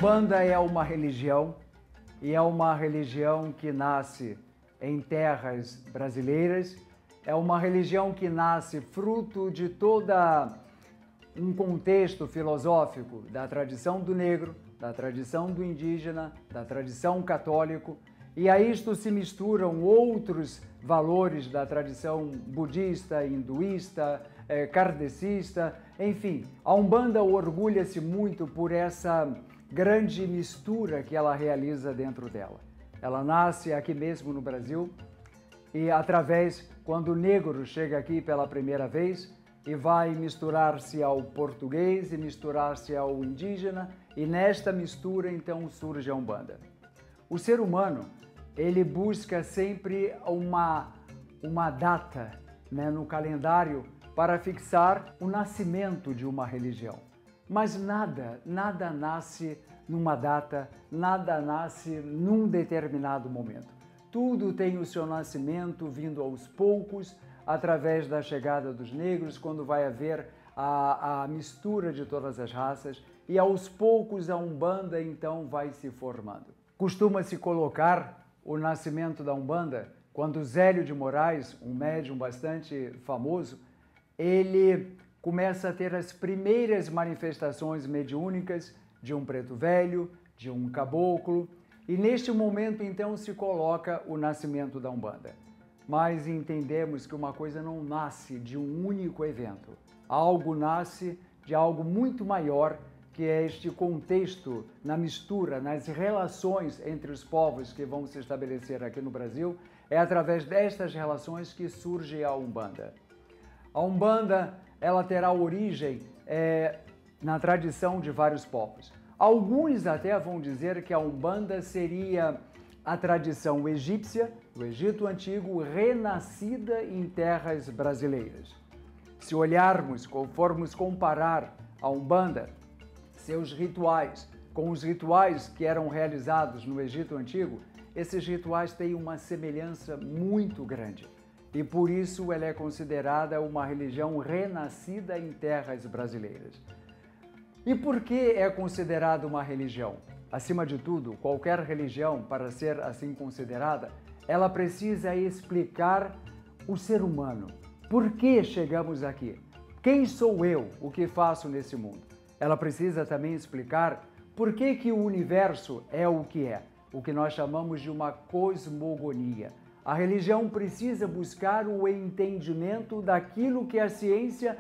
Umbanda é uma religião e é uma religião que nasce em terras brasileiras, é uma religião que nasce fruto de toda um contexto filosófico da tradição do negro, da tradição do indígena, da tradição católico, e a isto se misturam outros valores da tradição budista, hinduísta, kardecista, enfim. A Umbanda orgulha-se muito por essa grande mistura que ela realiza dentro dela. Ela nasce aqui mesmo no Brasil e quando o negro chega aqui pela primeira vez, e vai misturar-se ao português e misturar-se ao indígena, e nesta mistura então surge a Umbanda. O ser humano, ele busca sempre uma data, né, no calendário para fixar o nascimento de uma religião. Mas nada nasce numa data, nada nasce num determinado momento. Tudo tem o seu nascimento vindo aos poucos, através da chegada dos negros, quando vai haver a mistura de todas as raças, e aos poucos a Umbanda então vai se formando. Costuma-se colocar o nascimento da Umbanda quando Zélio de Moraes, um médium bastante famoso, ele começa a ter as primeiras manifestações mediúnicas de um preto velho, de um caboclo, e neste momento então se coloca o nascimento da Umbanda. Mas entendemos que uma coisa não nasce de um único evento. Algo nasce de algo muito maior, que é este contexto na mistura, nas relações entre os povos que vão se estabelecer aqui no Brasil. É através destas relações que surge a Umbanda. A Umbanda, ela terá origem na tradição de vários povos. Alguns até vão dizer que a Umbanda seria a tradição egípcia, do Egito Antigo, renascida em terras brasileiras. Se olharmos, formos comparar a Umbanda, seus rituais, com os rituais que eram realizados no Egito Antigo, esses rituais têm uma semelhança muito grande. E por isso ela é considerada uma religião renascida em terras brasileiras. E por que é considerada uma religião? Acima de tudo, qualquer religião, para ser assim considerada, ela precisa explicar o ser humano. Por que chegamos aqui? Quem sou eu? O que faço nesse mundo? Ela precisa também explicar por que o universo é o que nós chamamos de uma cosmogonia. A religião precisa buscar o entendimento daquilo que a ciência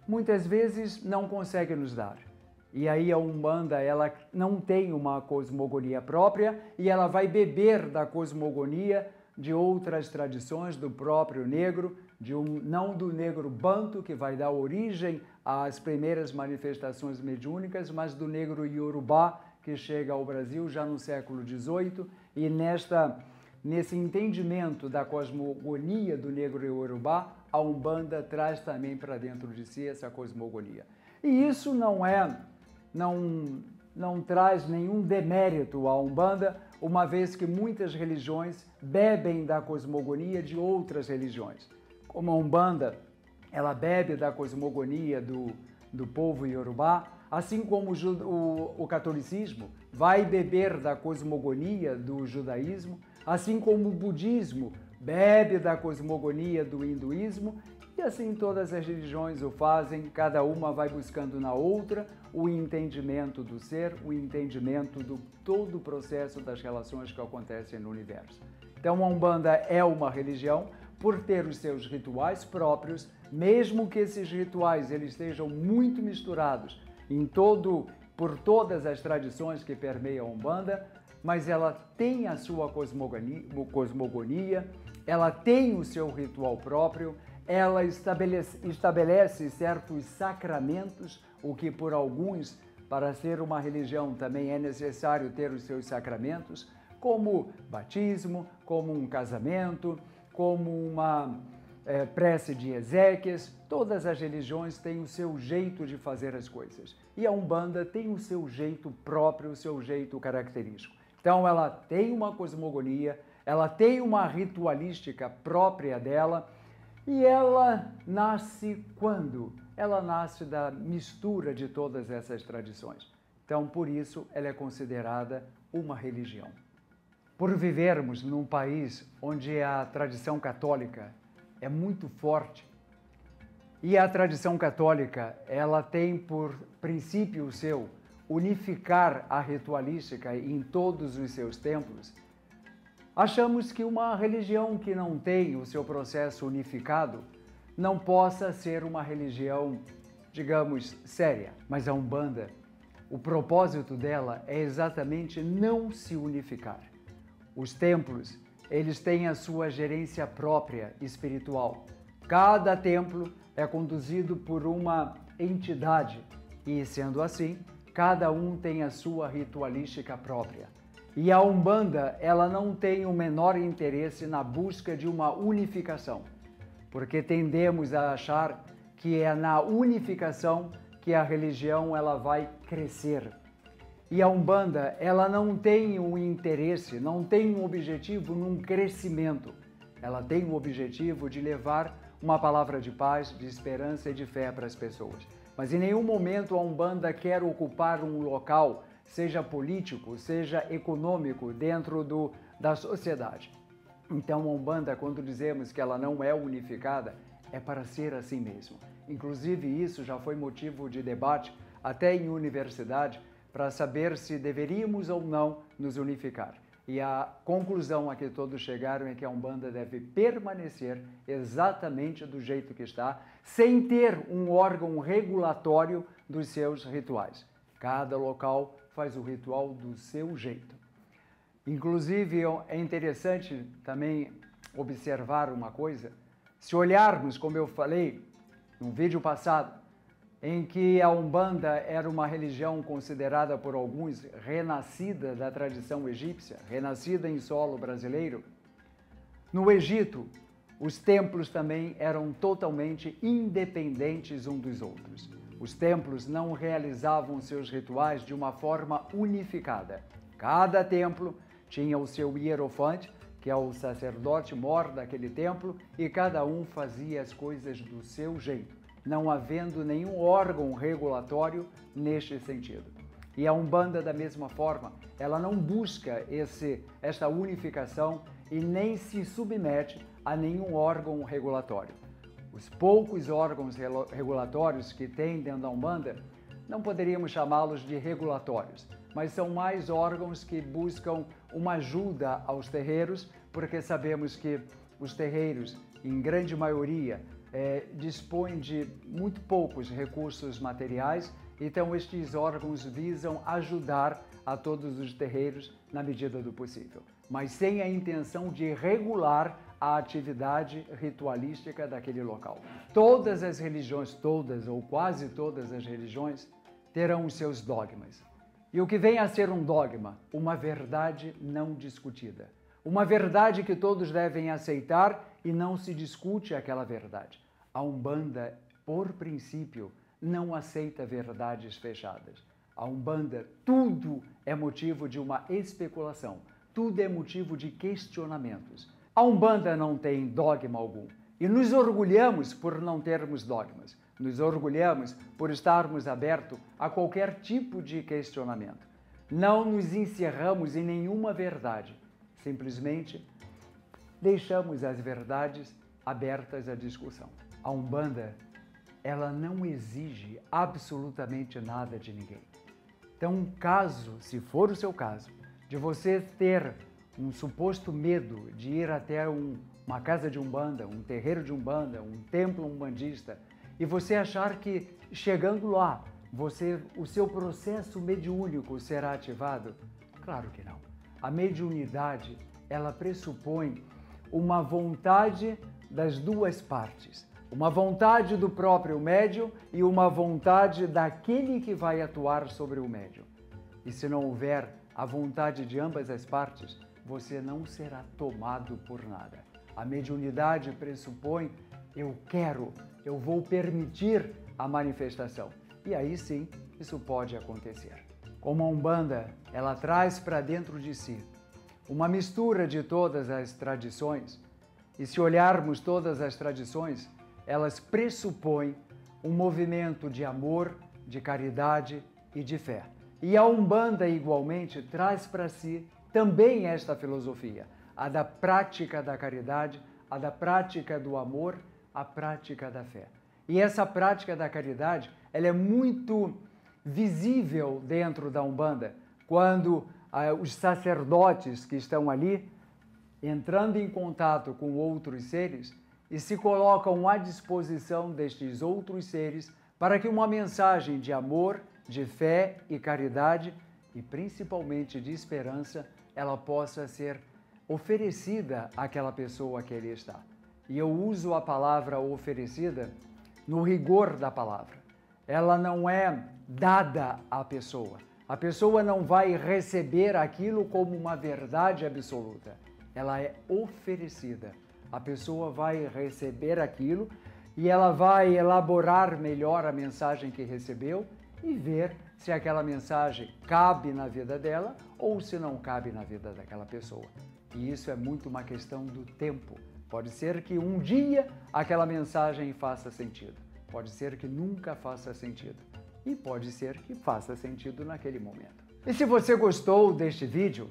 muitas vezes não consegue nos dar. E aí a Umbanda, ela não tem uma cosmogonia própria e ela vai beber da cosmogonia de outras tradições do próprio negro, não do negro banto, que vai dar origem às primeiras manifestações mediúnicas, mas do negro iorubá, que chega ao Brasil já no século XVIII, e nesse entendimento da cosmogonia do negro iorubá, a Umbanda traz também para dentro de si essa cosmogonia. E isso não traz nenhum demérito à Umbanda, uma vez que muitas religiões bebem da cosmogonia de outras religiões. Como a Umbanda, ela bebe da cosmogonia do povo iorubá, assim como o catolicismo vai beber da cosmogonia do judaísmo, assim como o budismo bebe da cosmogonia do hinduísmo, e assim todas as religiões o fazem, cada uma vai buscando na outra o entendimento do ser, o entendimento do todo o processo das relações que acontecem no universo. Então a Umbanda é uma religião por ter os seus rituais próprios, mesmo que esses rituais eles estejam muito misturados por todas as tradições que permeiam a Umbanda, mas ela tem a sua cosmogonia, ela tem o seu ritual próprio, ela estabelece certos sacramentos, o que por alguns, para ser uma religião, também é necessário ter os seus sacramentos, como batismo, como um casamento, como uma prece de exéquias. Todas as religiões têm o seu jeito de fazer as coisas. E a Umbanda tem o seu jeito próprio, o seu jeito característico. Então ela tem uma cosmogonia, ela tem uma ritualística própria dela, e ela nasce quando? Ela nasce da mistura de todas essas tradições. Então, por isso, ela é considerada uma religião. Por vivermos num país onde a tradição católica é muito forte, e a tradição católica, ela tem por princípio seu unificar a ritualística em todos os seus templos, achamos que uma religião que não tem o seu processo unificado não possa ser uma religião, digamos, séria. Mas a Umbanda, o propósito dela é exatamente não se unificar. Os templos, eles têm a sua gerência própria espiritual. Cada templo é conduzido por uma entidade e, sendo assim, cada um tem a sua ritualística própria. E a Umbanda, ela não tem o menor interesse na busca de uma unificação, porque tendemos a achar que é na unificação que a religião ela vai crescer. E a Umbanda, ela não tem um interesse, não tem um objetivo num crescimento. Ela tem o objetivo de levar uma palavra de paz, de esperança e de fé para as pessoas. Mas em nenhum momento a Umbanda quer ocupar um local, seja político, seja econômico, dentro da sociedade. Então a Umbanda, quando dizemos que ela não é unificada, é para ser assim mesmo. Inclusive isso já foi motivo de debate até em universidade, para saber se deveríamos ou não nos unificar. E a conclusão a que todos chegaram é que a Umbanda deve permanecer exatamente do jeito que está, sem ter um órgão regulatório dos seus rituais. Cada local faz o ritual do seu jeito. Inclusive, é interessante também observar uma coisa. Se olharmos, como eu falei no vídeo passado, em que a Umbanda era uma religião considerada por alguns renascida da tradição egípcia, renascida em solo brasileiro, no Egito, os templos também eram totalmente independentes uns dos outros. Os templos não realizavam seus rituais de uma forma unificada. Cada templo tinha o seu hierofante, que é o sacerdote mor daquele templo, e cada um fazia as coisas do seu jeito, não havendo nenhum órgão regulatório neste sentido. E a Umbanda, da mesma forma, ela não busca esta unificação e nem se submete a nenhum órgão regulatório. Os poucos órgãos regulatórios que tem dentro da Umbanda, não poderíamos chamá-los de regulatórios, mas são mais órgãos que buscam uma ajuda aos terreiros, porque sabemos que os terreiros, em grande maioria, dispõem de muito poucos recursos materiais, então estes órgãos visam ajudar a todos os terreiros na medida do possível, mas sem a intenção de regular a atividade ritualística daquele local. Todas as religiões, todas ou quase todas as religiões, terão os seus dogmas. E o que vem a ser um dogma? Uma verdade não discutida. Uma verdade que todos devem aceitar e não se discute aquela verdade. A Umbanda, por princípio, não aceita verdades fechadas. A Umbanda, tudo é motivo de uma especulação, tudo é motivo de questionamentos. A Umbanda não tem dogma algum e nos orgulhamos por não termos dogmas. Nos orgulhamos por estarmos abertos a qualquer tipo de questionamento. Não nos encerramos em nenhuma verdade, simplesmente deixamos as verdades abertas à discussão. A Umbanda, ela não exige absolutamente nada de ninguém. Então, caso, se for o seu caso, de você ter um suposto medo de ir até uma casa de Umbanda, um terreiro de Umbanda, um templo umbandista, e você achar que, chegando lá, o seu processo mediúnico será ativado? Claro que não. A mediunidade, ela pressupõe uma vontade das duas partes. Uma vontade do próprio médium e uma vontade daquele que vai atuar sobre o médium. E se não houver a vontade de ambas as partes, você não será tomado por nada. A mediunidade pressupõe, eu quero, eu vou permitir a manifestação. E aí sim, isso pode acontecer. Como a Umbanda, ela traz para dentro de si uma mistura de todas as tradições, e se olharmos todas as tradições, elas pressupõem um movimento de amor, de caridade e de fé. E a Umbanda, igualmente, traz para si também esta filosofia, a da prática da caridade, a da prática do amor, a prática da fé. E essa prática da caridade, ela é muito visível dentro da Umbanda, quando os sacerdotes que estão ali, entrando em contato com outros seres, e se colocam à disposição destes outros seres para que uma mensagem de amor, de fé e caridade, e principalmente de esperança, ela possa ser oferecida àquela pessoa que ali está. E eu uso a palavra oferecida no rigor da palavra. Ela não é dada à pessoa. A pessoa não vai receber aquilo como uma verdade absoluta. Ela é oferecida. A pessoa vai receber aquilo e ela vai elaborar melhor a mensagem que recebeu e ver se aquela mensagem cabe na vida dela ou se não cabe na vida daquela pessoa. E isso é muito uma questão do tempo. Pode ser que um dia aquela mensagem faça sentido. Pode ser que nunca faça sentido. E pode ser que faça sentido naquele momento. E se você gostou deste vídeo,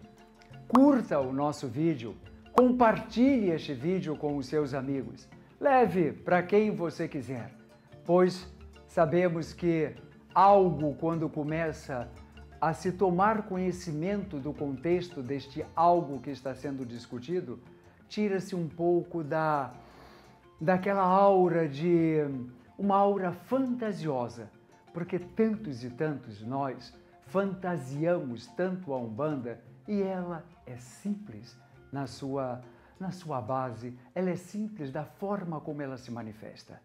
curta o nosso vídeo, compartilhe este vídeo com os seus amigos. Leve para quem você quiser, pois sabemos que algo, quando começa a se tomar conhecimento do contexto deste algo que está sendo discutido, tira-se um pouco daquela aura de uma aura fantasiosa, porque tantos e tantos nós fantasiamos tanto a Umbanda e ela é simples na sua base, ela é simples da forma como ela se manifesta.